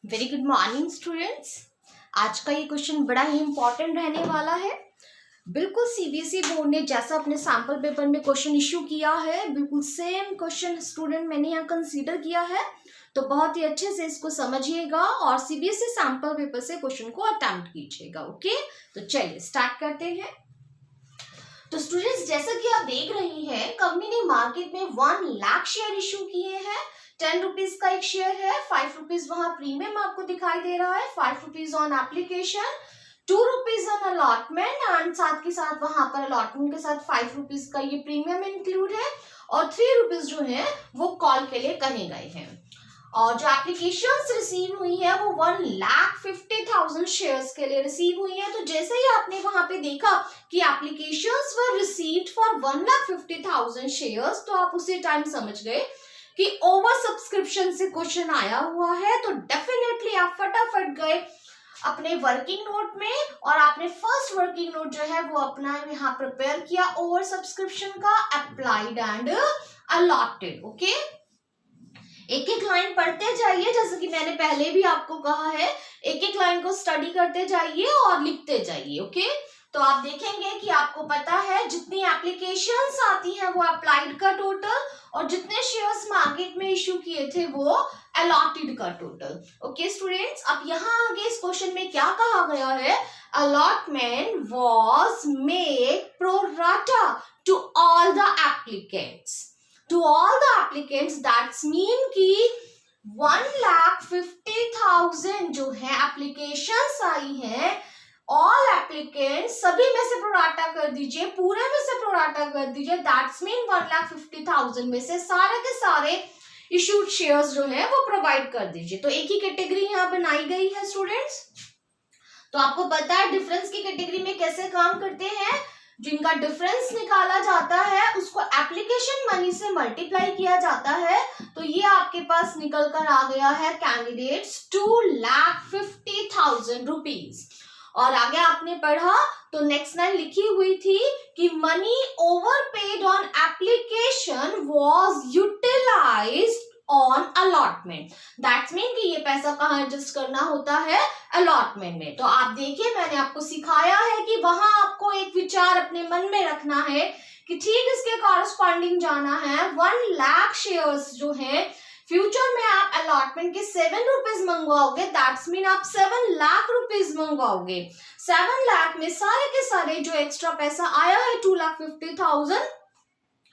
Very good morning students. आज का ये क्वेश्चन बड़ा ही इंपॉर्टेंट रहने वाला है। बिल्कुल सीबीएसई बोर्ड ने जैसा अपने सैम्पल पेपर में क्वेश्चन इश्यू किया है, बिल्कुल सेम क्वेश्चन स्टूडेंट मैंने यहाँ कंसीडर किया है। तो बहुत ही अच्छे से इसको समझिएगा और सीबीएसई सैम्पल पेपर से क्वेश्चन को अटेम्प्ट कीजिएगा। ओके, तो चलिए स्टार्ट करते हैं। तो स्टूडेंट्स, जैसा कि आप देख रही हैं, कंपनी ने मार्केट में 1 लाख शेयर इश्यू किए हैं। 10 रुपीज का एक शेयर है, 5 रुपीज वहां प्रीमियम आपको दिखाई दे रहा है, 5 rupees on application, 2 rupees on allotment and साथ के साथ वहां पर अलॉटमेंट के साथ 5 रुपीज का ये प्रीमियम इंक्लूड है और 3 रुपीज जो है वो कॉल के लिए कहे गए हैं। और जो एप्लीकेशंस रिसीव हुई है वो 1,50,000 शेयर्स के लिए रिसीव हुई है। तो जैसे ही आपने वहां पे देखा कि applications were received for 1,50,000 shares, तो आप उसी टाइम समझ गए कि ओवर सब्सक्रिप्शन से क्वेश्चन आया हुआ है। तो डेफिनेटली आप फटाफट गए अपने वर्किंग नोट में और आपने फर्स्ट वर्किंग नोट जो है वो अपना यहाँ प्रिपेयर किया ओवर सब्सक्रिप्शन का, अप्लाइड एंड अलॉटेड। ओके, एक एक लाइन पढ़ते जाइए, जैसे कि मैंने पहले भी आपको कहा है, एक एक लाइन को स्टडी करते जाइए और लिखते जाइए। ओके, तो आप देखेंगे कि आपको पता है जितनी एप्लीकेशंस आती हैं वो अप्लाइड का टोटल और जितने शेयर्स मार्केट में इश्यू किए थे वो अलॉटेड का टोटल। ओके स्टूडेंट्स, अब यहाँ आगे इस क्वेश्चन में क्या कहा गया है, allotment was made pro rata to all the applicants. To all the applicants that's mean कि 1,50,000 जो है एप्लीकेशंस आई हैं, ऑल एप्लीकेंट्स सभी में से प्रोराटा कर दीजिए, पूरे में से प्रोराटा कर दीजिए। दैट्स मीन 1,50,000 में से सारे के सारे इशूड शेयर्स जो है वो प्रोवाइड कर दीजिए। तो एक ही कैटेगरी यहाँ बनाई गई है स्टूडेंट्स। तो आपको पता है डिफरेंस की कैटेगरी में कैसे काम करते हैं, जिनका डिफरेंस निकाला जाता है उसको एप्लीकेशन मनी से मल्टीप्लाई किया जाता है। तो ये आपके पास निकल कर आ गया है कैंडिडेट्स 2,50,000 रुपीज। और आगे आपने पढ़ा तो नेक्स्ट लाइन लिखी हुई थी कि money over paid on application was utilized on allotment. That's mean कि ये पैसा कहाँ एडजस्ट करना होता है, अलॉटमेंट में। तो आप देखिए, मैंने आपको सिखाया है कि वहां आपको एक विचार अपने मन में रखना है कि ठीक इसके कॉरस्पॉन्डिंग जाना है। 1 लाख शेयर्स जो है फ्यूचर में आप अलॉटमेंट के 7 रुपीज मंगवाओगे, दैट्स मीन आप 7 लाख रुपीज मंगवाओगे। 7 लाख में सारे के सारे जो एक्स्ट्रा पैसा आया है 2,50,000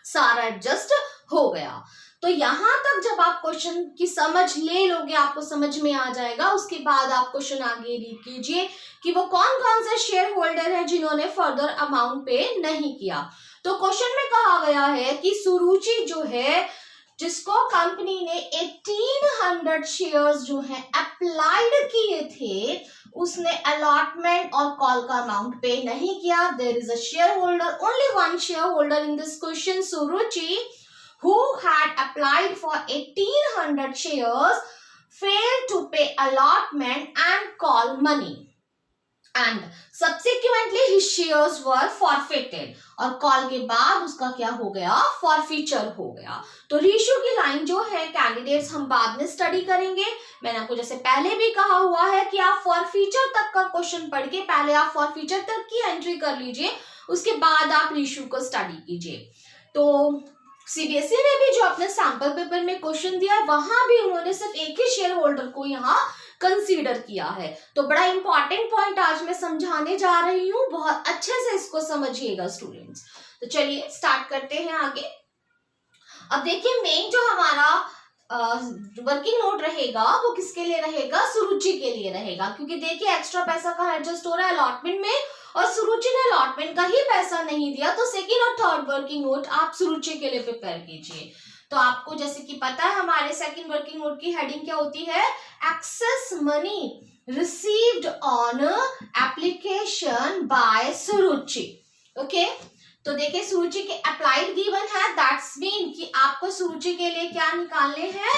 सारा एडजस्ट हो गया। तो यहां तक जब आप क्वेश्चन की समझ ले लोगे, आपको समझ में आ जाएगा। उसके बाद आप क्वेश्चन आगे रीड कीजिए कि वो कौन कौन से शेयर होल्डर है जिन्होंने फर्दर अमाउंट पे नहीं किया। तो क्वेश्चन में कहा गया है कि सुरुचि जो है, जिसको कंपनी ने 1,800 शेयर्स जो है अप्लाइड किए थे, उसने अलॉटमेंट और कॉल का अमाउंट पे नहीं किया। There is a share holder, only one share holder in this question, Suruchi, who had applied for 1,800 shares, failed to pay allotment and call money, and subsequently his shares were forfeited। और call के बाद उसका क्या हो गया, forfeiture हो गया। तो रीशू की लाइन जो है कैंडिडेट्स हम बाद में स्टडी करेंगे। मैंने आपको जैसे पहले भी कहा हुआ है कि आप फॉरफीचर तक का क्वेश्चन पढ़ के पहले आप फॉरफीचर तक की एंट्री कर लीजिए, उसके बाद आप रीशू को स्टडी कीजिए। तो सीबीएसई ने भी जो अपने सैंपल पेपर में क्वेश्चन दिया है, वहां भी उन्होंने सिर्फ एक ही शेयर होल्डर को यहाँ कंसीडर किया है। तो बड़ा इंपॉर्टेंट पॉइंट आज मैं समझाने जा रही हूँ, बहुत अच्छे से इसको समझिएगा स्टूडेंट्स। तो चलिए स्टार्ट करते हैं आगे। अब देखिए, मेन जो हमारा वर्किंग नोट रहेगा वो किसके लिए रहेगा, सुरुचि के लिए रहेगा। क्योंकि देखिए एक्स्ट्रा पैसा कहाँ एडजस्ट हो रहा है, अलॉटमेंट में, और सुरुचि ने अलॉटमेंट का ही पैसा नहीं दिया। तो सेकंड और थर्ड वर्किंग नोट आप सुरुचि के लिए प्रिपेयर कीजिए। तो आपको जैसे कि पता है हमारे सेकंड वर्किंग नोट की हेडिंग क्या होती है, excess money received on application by Suruchi. Okay, तो देखिए सुरुचि के अप्लाइड गिवन है, दैट्स मीन कि आपको सुरुचि के लिए क्या निकालने हैं,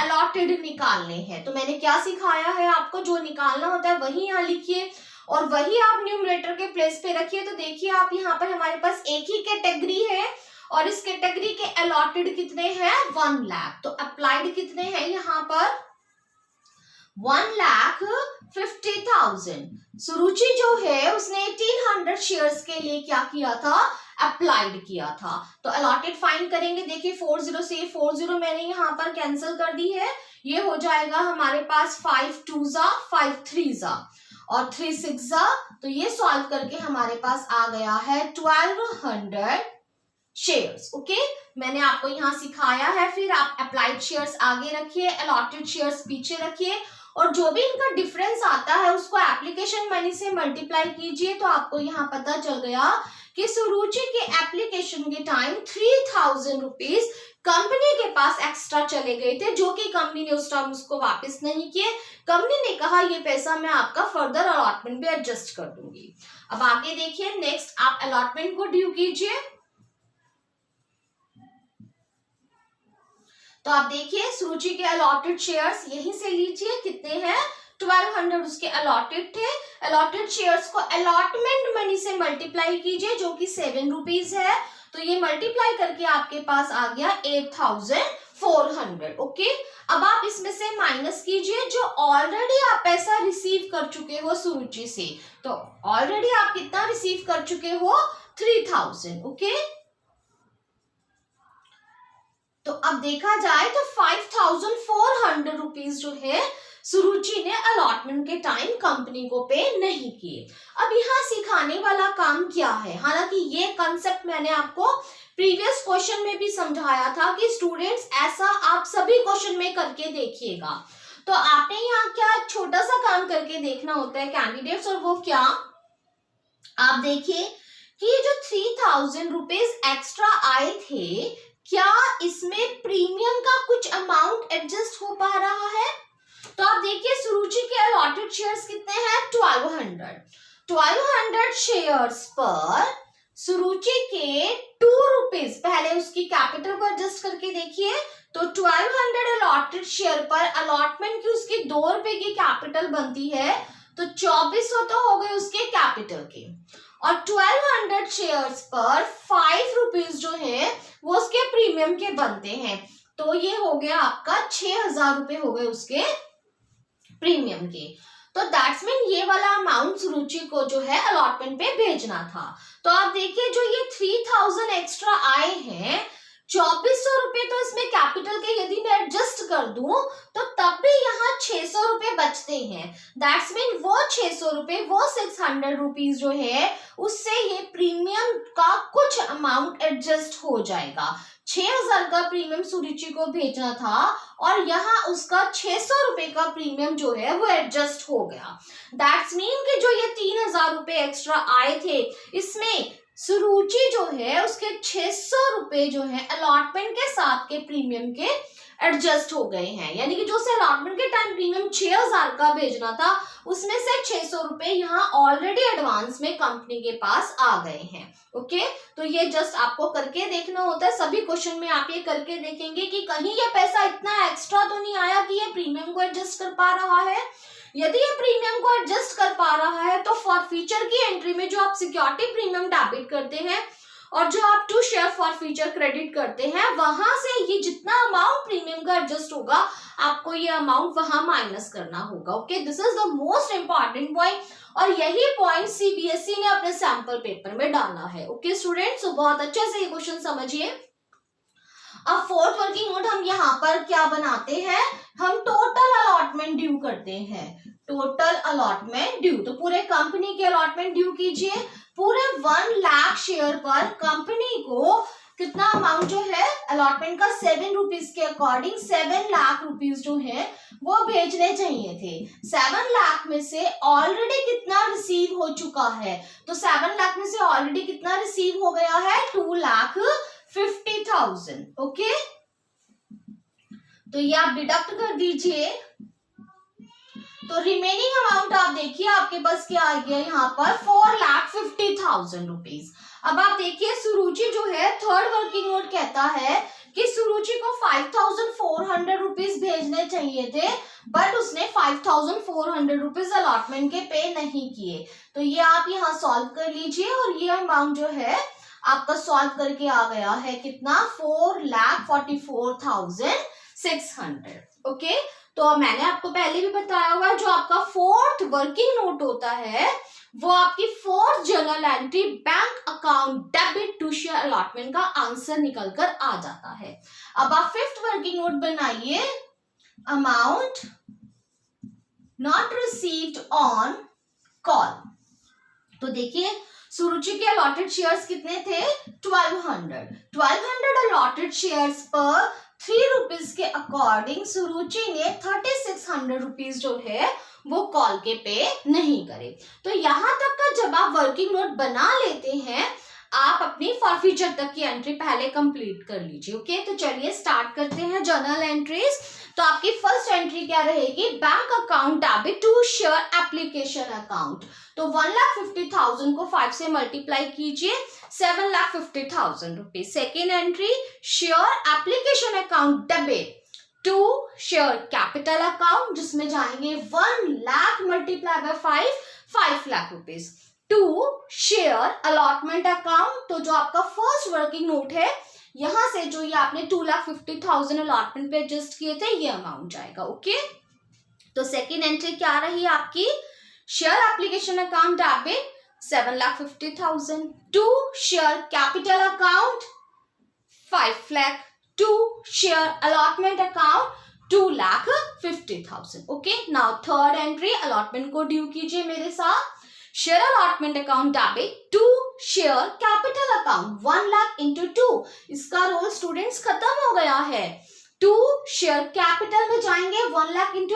अलॉटेड निकालने हैं। तो मैंने क्या सिखाया है आपको, जो निकालना होता है वही यहाँ लिखिए और वही आप न्यूमरेटर के प्लेस पे रखिए। तो देखिए आप यहाँ पर हमारे पास एक ही कैटेगरी है और इस कैटेगरी के अलॉटेड कितने हैं, 1 लाख। तो अप्लाइड कितने हैं यहाँ पर, 1,50,000। सुरुचि जो है उसने 1800 शेयर्स के लिए क्या किया था, अप्लाइड किया था। तो अलॉटेड फाइंड करेंगे। देखिए 40 से 40 मैंने यहाँ पर कैंसिल कर दी है, ये हो जाएगा हमारे पास 5 2 5 3 और 3 6 तो ये सॉल्व करके हमारे पास आ गया है 1200 शेयर्स। ओके, मैंने आपको यहाँ सिखाया है। फिर आप अप्लाइड शेयर्स आगे रखिए, अलॉटेड शेयर्स पीछे रखिए, और जो भी इनका डिफरेंस आता है उसको एप्लीकेशन मनी से मल्टीप्लाई कीजिए। तो आपको यहाँ पता चल गया कि सुरुचि के एप्लीकेशन के टाइम 3000 रुपीज कंपनी के पास एक्स्ट्रा चले गए थे, जो कि कंपनी ने उस टाइम उसको वापस नहीं किए। कंपनी ने कहा ये पैसा मैं आपका फर्दर अलॉटमेंट पे एडजस्ट कर दूंगी। अब आगे देखिए, नेक्स्ट आप अलॉटमेंट को ड्यू कीजिए। तो आप देखिए सुरुचि के अलॉटेड शेयर्स यहीं से लीजिए, कितने हैं 1200 उसके अलॉटेड थे। अलॉटेड शेयर्स को अलॉटमेंट मनी से मल्टीप्लाई कीजिए जो कि 7 रुपीज है। तो ये मल्टीप्लाई करके आपके पास आ गया 8400। ओके, अब आप इसमें से माइनस कीजिए जो ऑलरेडी आप पैसा रिसीव कर चुके हो सुरुचि से। तो ऑलरेडी आप कितना रिसीव कर चुके हो, 3000। ओके, तो अब देखा जाए तो 5400 रुपीज जो है सुरुचि ने अलॉटमेंट के टाइम कंपनी को पे नहीं किए। अब यहाँ सिखाने वाला काम क्या है, हालांकि ये कंसेप्ट मैंने आपको प्रीवियस क्वेश्चन में भी समझाया था कि स्टूडेंट्स ऐसा आप सभी क्वेश्चन में करके देखिएगा। तो आपने यहाँ क्या छोटा सा काम करके देखना होता है कैंडिडेट्स, और वो क्या, आप देखिए कि जो 3000 रुपीज एक्स्ट्रा आए थे, क्या इसमें प्रीमियम का कुछ अमाउंट एडजस्ट हो पा रहा है। तो आप देखिए सुरुचि के अलॉटेड शेयर्स कितने हैं, 1200 शेयर्स पर सुरुचि के 2 रुपीज, पहले उसकी कैपिटल को एडजस्ट करके देखिए। तो 1200 अलॉटेड शेयर पर अलॉटमेंट की उसकी 2 रुपए की कैपिटल बनती है, तो 2400 तो हो गए उसके कैपिटल के, और 1200 शेयर्स पर 5 रुपीज जो है वो उसके प्रीमियम के बनते हैं। तो ये हो गया आपका 6000 रुपए हो गए उसके प्रीमियम के। तो दैट्स मीन ये वाला अमाउंट सुरुचि को जो है अलॉटमेंट पे भेजना था। तो आप देखिए जो ये 3000 एक्स्ट्रा आए हैं, 2400 रुपए तो इसमें कैपिटल के यदि मैं एडजस्ट कर दूं तो तब भी यहाँ 600 रुपए बचते हैं। दैट्स मीन वो 600 रुपए, वो 600 रुपीज जो है उससे ये प्रीमियम का कुछ अमाउंट एडजस्ट हो जाएगा। 6000 का प्रीमियम सुरुचि को भेजना था और यहाँ उसका 600 रुपए का प्रीमियम जो है वो एडजस्ट हो गया। दैट्स मीन कि जो ये 3000 रुपए एक्स्ट्रा आए थे, इसमें सुरुचि जो है उसके 600 रुपए जो है अलॉटमेंट के साथ के प्रीमियम के एडजस्ट हो गए हैं। यानी कि जो से अलॉटमेंट के टाइम प्रीमियम 6000 का भेजना था, उसमें से 600 रुपए यहाँ ऑलरेडी एडवांस में कंपनी के पास आ गए हैं। ओके, तो ये जस्ट आपको करके देखना होता है। सभी क्वेश्चन में आप ये करके देखेंगे कि कहीं ये पैसा इतना एक्स्ट्रा तो नहीं आया कि ये प्रीमियम को एडजस्ट कर पा रहा है। यदि ये प्रीमियम को एडजस्ट कर पा रहा है तो फॉर फ्यूचर की एंट्री में जो आप सिक्योरिटी प्रीमियम डेबिट करते हैं और जो आप to share for future credit करते हैं, वहां से ये जितना अमाउंट प्रीमियम का एडजस्ट होगा आपको ये अमाउंट वहां माइनस करना होगा। Okay, this is the most important point, और यही पॉइंट सीबीएसई ने अपने सैंपल पेपर में डाला है। ओके स्टूडेंट्स, तो बहुत अच्छे से ये क्वेश्चन समझिए। अब फोर्थ वर्किंग नोट हम यहाँ पर क्या बनाते हैं, हम टोटल अलॉटमेंट ड्यू करते हैं। टोटल अलॉटमेंट ड्यू, तो पूरे कंपनी के अलॉटमेंट ड्यू कीजिए। पूरे 1 लाख शेयर पर कंपनी को कितना अमाउंट जो है अलॉटमेंट का 7 रुपीज के अकॉर्डिंग 7 लाख रुपीज जो है वो भेजने चाहिए थे। 7 लाख में से ऑलरेडी कितना रिसीव हो चुका है, तो 7 लाख में से ऑलरेडी कितना रिसीव हो गया है, 2,50,000। ओके, तो ये आप डिडक्ट कर दीजिए। तो रिमेनिंग अमाउंट आप देखिए आपके पास क्या आ गया यहाँ पर, 4,50,000 रुपीज। अब आप देखिए सुरुचि जो है थर्ड वर्किंग नोट कहता है कि सुरुचि को 5,400 रुपीज भेजने चाहिए थे, बट उसने 5,400 रुपीज अलॉटमेंट के पे नहीं किए। तो ये आप यहाँ सॉल्व कर लीजिए, और ये अमाउंट जो है आपका सॉल्व करके आ गया है कितना, 4,44,600। ओके तो मैंने आपको पहले भी बताया हुआ है, जो आपका फोर्थ वर्किंग नोट होता है वो आपकी fourth journal entry bank account debit to share allotment का आंसर निकल कर आ जाता है। अब आप फिफ्थ वर्किंग नोट बनाइए, amount not received on call. तो देखिए सुरुचि के अलॉटेड शेयर्स कितने थे, 1200 अलॉटेड शेयर्स पर 3 रुपीज के अकॉर्डिंग सुरुचि ने 3600 रुपीज जो है वो कॉल के पे नहीं करे। तो यहां तक का जब आप वर्किंग नोट बना लेते हैं, आप अपनी फॉरफीचर तक की एंट्री पहले कंप्लीट कर लीजिए। ओके तो चलिए स्टार्ट करते हैं जर्नल एंट्रीज। तो आपकी फर्स्ट एंट्री क्या रहेगी, bank account debit to share application account. तो 1,50,000 को 5 से मल्टीप्लाई कीजिए, 7,50,000 rupees. Second entry, share application account debit to share capital account, जिसमें जाएंगे 1 lakh multiply by 5 lakh rupees to share allotment account. तो जो आपका फर्स्ट वर्किंग नोट है, यहां से जो ये आपने 2,50,000 अलॉटमेंट पे एडजस्ट किए थे, ये अमाउंट जाएगा। ओके तो सेकेंड एंट्री क्या रही आपकी, share application account debit 7,50,000 to share capital account 5 lakh to share allotment account 2,50,000। Okay now third entry, allotment को ड्यू कीजिए मेरे साथ। Share allotment account debit to share capital account 1 lakh into 2। इसका रोल स्टूडेंट्स खत्म हो गया है। टू शेयर कैपिटल में जाएंगे 1 lakh into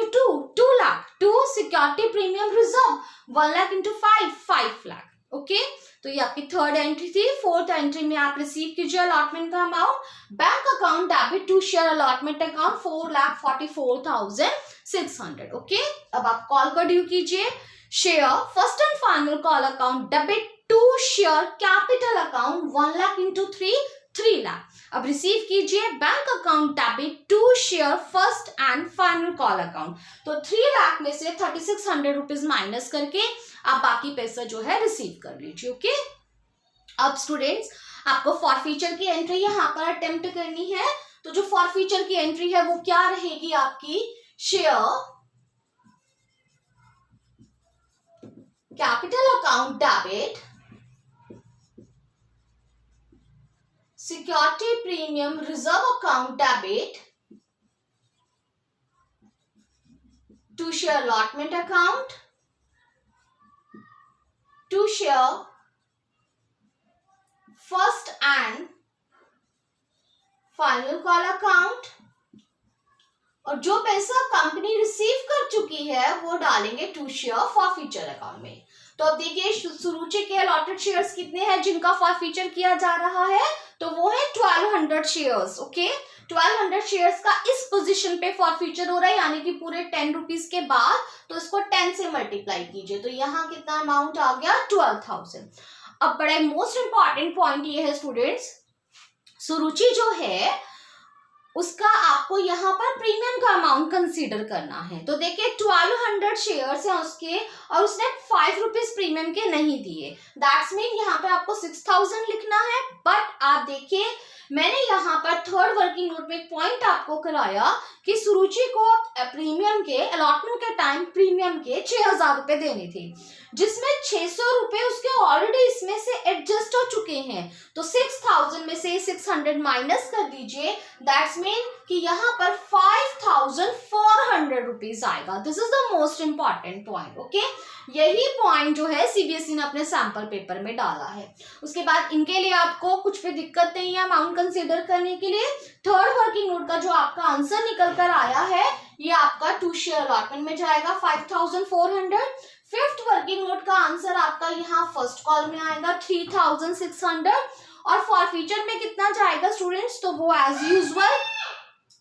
2 lakh. To security premium reserve 1 lakh into 5 lakh. Okay तो ये आपकी थर्ड एंट्री थी। फोर्थ एंट्री में आप रिसीव कीजिए अलॉटमेंट का amount, bank account debit to share allotment account 4,44,600। Okay अब आप कॉल को ड्यू कीजिए, share first and final call account debit to share capital account 1 lakh into 3 lakh. अब रिसीव कीजिए bank account debit to share first and final call account. तो 3 लाख में से 3600 rupees minus करके आप बाकी पैसा जो है रिसीव कर लीजिए। ओके अब स्टूडेंट्स आपको फॉरफीचर की एंट्री यहाँ पर अटेम्प्ट करनी है। तो जो फॉरफीचर की एंट्री है वो क्या रहेगी आपकी, share capital account debit security premium reserve account debit to share allotment account to share first and final call account, और जो पैसा कंपनी रिसीव कर चुकी है वो डालेंगे टू शेयर फॉरफीचर अकाउंट में। तो अब देखिए सुरुचि के अलॉटेड शेयर्स कितने हैं जिनका फॉरफीचर किया जा रहा है, तो वो है 1200 शेयर्स। ओके 1200 शेयर्स का इस पोजीशन पे फॉरफीचर हो रहा है, यानी कि पूरे 10 रुपीज के बाद, तो इसको 10 से मल्टीप्लाई कीजिए। तो यहाँ कितना अमाउंट आ गया, 12,000। अब बड़ा मोस्ट इंपॉर्टेंट पॉइंट ये है स्टूडेंट्स, सुरुचि जो है उसका आपको यहाँ पर प्रीमियम का अमाउंट कंसीडर करना है। तो देखिए 1200 शेयर्स हैं उसके, और उसने 5 रुपीज प्रीमियम के नहीं दिए, दैट्स मीन यहाँ पे आपको 6,000 लिखना है। बट आप देखिए मैंने यहाँ पर थर्ड वर्किंग नोट में एक पॉइंट आपको कराया कि सुरुचि को प्रीमियम के अलॉटमेंट के टाइम प्रीमियम के 6,000 रुपए देने थे, जिसमें 600 रुपए उसके ऑलरेडी इसमें से एडजस्ट हो चुके हैं। तो 6,000 में से 600 माइनस कर दीजिए, दैट्स मीन कि यहाँ पर 5,400 रुपीज आएगा। This is the most important point. Okay यही पॉइंट जो है सीबीएसई ने अपने सैंपल पेपर में डाला है। उसके बाद इनके लिए आपको कुछ भी दिक्कत नहीं है अमाउंट कंसीडर करने के लिए। थर्ड वर्किंग नोट का जो आपका आंसर निकल कर आया है ये आपका टू शेयर अलॉटमेंट में जाएगा 5,400। फिफ्थ वर्किंग नोट का आंसर आपका यहाँ फर्स्ट कॉल में आएगा 3,600, और फॉरफीचर में कितना जाएगा स्टूडेंट्स, तो वो एज यूजुअल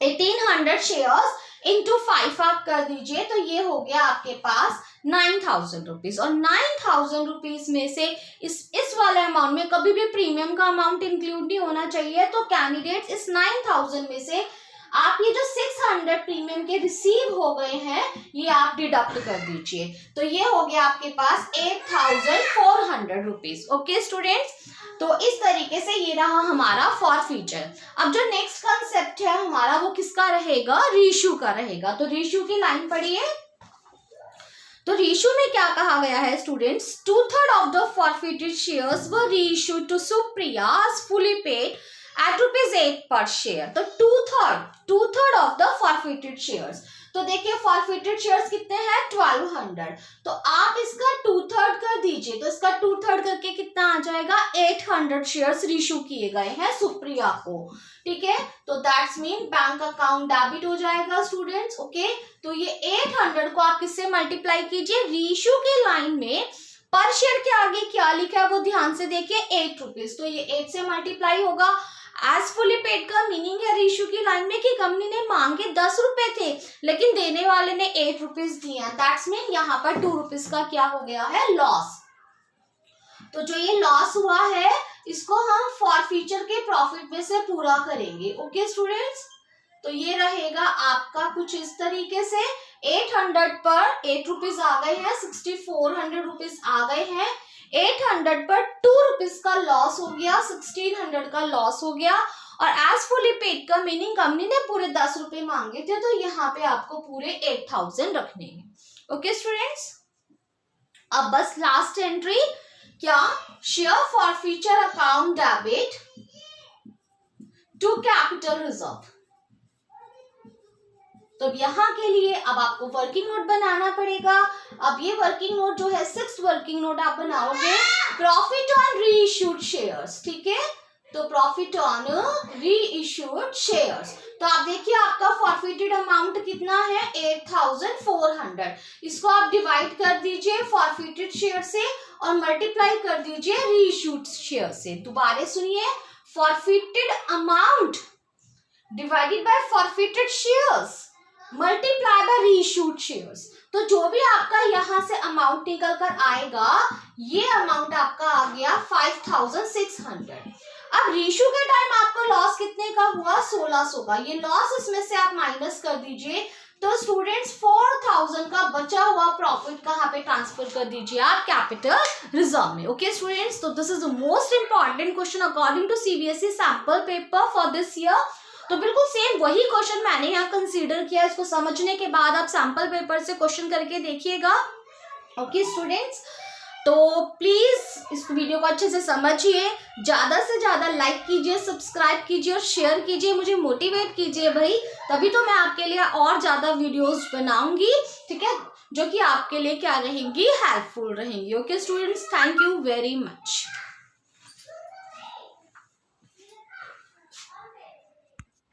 1,800 शेयर्स इंटू 5 आप कर दीजिए, तो ये हो गया आपके पास 9,000 रुपीज। और 9,000 रुपीज में से इस वाले अमाउंट में कभी भी प्रीमियम का अमाउंट इंक्लूड नहीं होना चाहिए। तो कैंडिडेट्स इस 9,000 में से आप ये जो 600 प्रीमियम के रिसीव हो गए हैं ये आप डिडक्ट कर दीजिए, तो ये हो गया आपके पास 8400 रुपीज। ओके स्टूडेंट्स, तो इस तरीके से ये रहा हमारा फॉरफीचर। अब जो नेक्स्ट कंसेप्ट है हमारा वो किसका रहेगा, रीइश्यू का रहेगा। तो रीइश्यू की लाइन पढ़िए। तो रीइश्यू में क्या कहा गया है students, 2/3 of the forfeited shares were reissued to Supriya as fully paid at ₹8 पर शेयर। तो 2/3 ऑफ द फॉरफिटेड शेयर्स। तो देखिए फॉरफिटेड शेयर्स कितने हैं, 1200। तो आप इसका 2/3 कर दीजिए, तो इसका 2/3 करके कितना आ जाएगा, 800 शेयर्स रीइश्यू किए गए हैं सुप्रिया को। ठीक है, तो that's mean bank account debit हो जाएगा स्टूडेंट्स। ओके, तो ये 800 को आप किससे मल्टीप्लाई कीजिए, रीइश्यू के लाइन में पर शेयर के आगे क्या लिखा है वो ध्यान से देखिए, 8 रुपीज। तो ये 8 से मल्टीप्लाई होगा। एज फुली पेड का मीनिंग है रीइश्यू की लाइन में कि कंपनी ने मांगे 10 रुपए थे लेकिन देने वाले ने 8 रुपीज दिए हैं। दैट्स मीन यहाँ पर 2 रुपीज का क्या हो गया है, लॉस। तो जो ये लॉस हुआ है इसको हम फॉरफीचर के प्रॉफिट में से पूरा करेंगे। ओके स्टूडेंट्स, तो ये रहेगा आपका कुछ इस तरीके से, 800 पर 8 रुपीज आ गए हैं, 6400 रुपीज आ गए हैं। 800 पर 2 रुपीज का लॉस हो गया, 1600 का लॉस हो गया। और एज फुली पेड का मीनिंग कंपनी ने पूरे 10 रुपए मांगे थे, तो यहाँ पे आपको पूरे 8000 रखने हैं। ओके स्टूडेंट्स, अब बस लास्ट एंट्री क्या, share forfeiture account debit to capital reserve. तो यहाँ के लिए अब आपको वर्किंग नोट बनाना पड़ेगा। अब ये वर्किंग नोट जो है 6th वर्किंग नोट आप बनाओगे, प्रॉफिट ऑन रीइश्यूड शेयर्स। ठीक है, तो प्रॉफिट ऑन रीइश्यूड शेयर्स। तो आप देखिए आपका फॉरफिटेड अमाउंट कितना है, 8400। इसको आप डिवाइड कर दीजिए फॉरफिटेड शेयर से और मल्टीप्लाई कर दीजिए रीइश्यूड शेयर से। दोबारा सुनिए, forfeited amount divided by forfeited shares multiply by reissued shares. तो जो भी आपका यहाँ से अमाउंट निकल कर आएगा ये अमाउंट आपका आ गया 5600। अब रीइश्यू के टाइम आपका लॉस कितने का हुआ, 1600 का। ये लॉस इसमें से आप माइनस कर दीजिए, तो स्टूडेंट्स 4000 का बचा हुआ प्रॉफिट कहाँ पे ट्रांसफर कर दीजिए आप, कैपिटल रिजर्व में। ओके स्टूडेंट्स, तो this is the most important question according to CBSE sample paper for this year. तो बिल्कुल सेम वही क्वेश्चन मैंने यहाँ कंसीडर किया। इसको समझने के बाद आप सैंपल पेपर से क्वेश्चन करके देखिएगा। ओके स्टूडेंट्स, तो प्लीज इस वीडियो को अच्छे से समझिए, ज्यादा से ज्यादा लाइक कीजिए, सब्सक्राइब कीजिए और शेयर कीजिए, मुझे मोटिवेट कीजिए भाई, तभी तो मैं आपके लिए और ज्यादा वीडियोस बनाऊंगी। ठीक है, जो कि आपके लिए क्या रहेंगी, हेल्पफुल रहेंगी। Okay students, thank you very much.